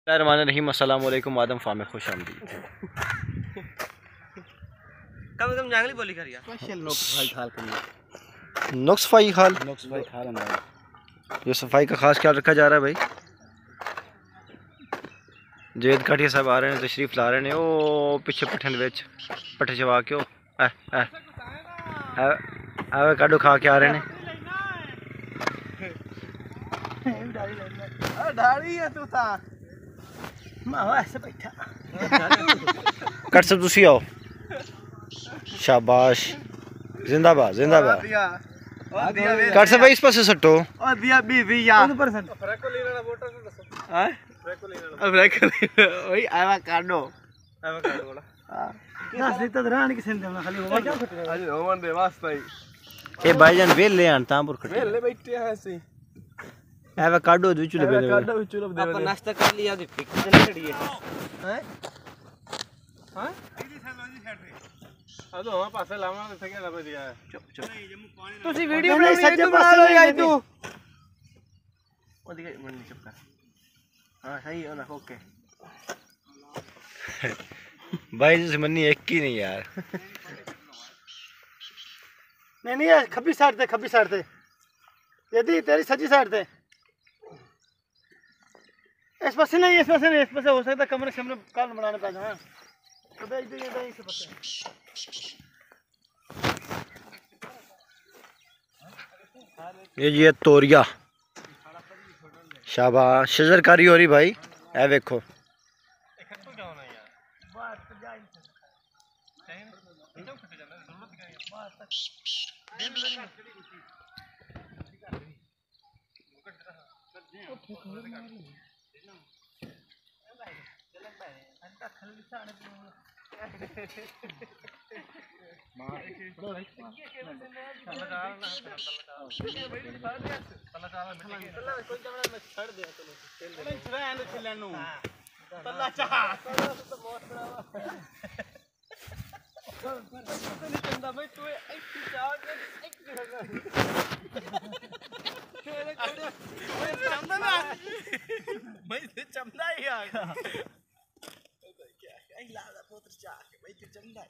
रहीम अस्सलाम वालेकुम आदम फार्म में खुश आमदीद। कम तुम जंगली बोली करिया स्पेशल नुक्स फाई खाल ये सफाई का खास ख्याल रखा जा रहा है भाई। जेद काठिया साहब आ रहे हैं, तशरीफ ला रहे हैं। ओ पिछे पठन विच पठे चवा के काडो खा के आ रहे हैं। कट सब तुसी आओ, शाबाश, जिंदाबाद जिंदाबाद। कट सब भाई इस पासे सट्टो ए भाईजान वेल ले आन तांपुर खटे वेल बैठे हैं ऐसे एवोकाडो विचुले दे अपन नाश्ता कर लिया दी पिक चली खड़ी है हैं हां आ तो वहां पासे लावा थे क्या लबे दिया है। चुप चुप तुसी वीडियो बना लो यार तू ओ दिखे मन चुप कर। हां सही है ना ओके भाई दुश्मनी एक ही नहीं यार। नहीं यार खब्बी साइड थे यदि तेरी सज्जी साइड थे इस पासे नहीं हो सकता कमरे शमरे काल बनाने पा जाए तो भेज देंगे तो इस पासे। ये तोरिया शाबाश शजरकारी हो रही भाई। ए देखो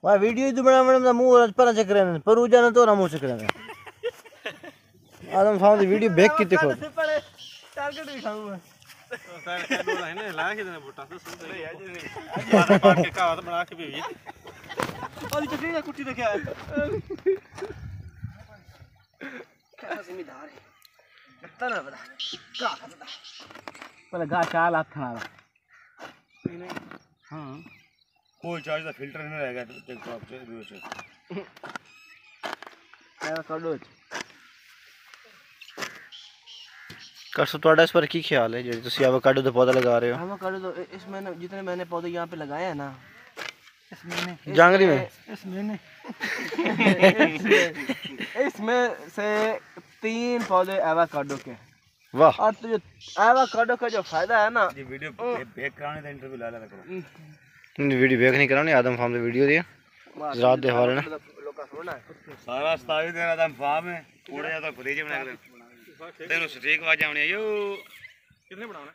वाह वीडियो तो बना बना मुंह पर चेक रहे पर उजा ना तो ना मुंह चेक रहे आदम फाउंड दी वीडियो बैक की देखो टारगेट दिखाऊंगा सर का डोला है ना ला के देना बोटा तो सुन ले यार नहीं मार के का बना के भी और चटनी ना कुट्टी देखा है क्या जिम्मेदार है कितना ना बड़ा का पहले गा चाल हाथ खाना नहीं हां कोई चार्ज का फिल्टर नहीं रहेगा टिकटॉक से दूर से एवोकाडो कर सो ਤੁਹਾਡਾ इस पर की ख्याल है जो ਤੁਸੀਂ एवोकाडो ਦਾ पौधा लगा रहे हो। एवोकाडो तो इस महीने जितने मैंने पौधे यहाँ पे लगाए हैं ना इस महीने जांगरी में इसमें से 3 पौधे एवोकाडो के। वाह और तो जो एवोकाडो का जो फायदा है ना ये वीडियो बैक कराने का इंटरव्यू ला करो वीडियो बैक नहीं करानी आदम फार्म से वीडियो दिया रात दे हवाले ना सारा स्टाइल तेरा आदम फार्म है पूरे या तो फ्रिज बना के तेरे स्टीक आ जावनी यो कितने बनाना।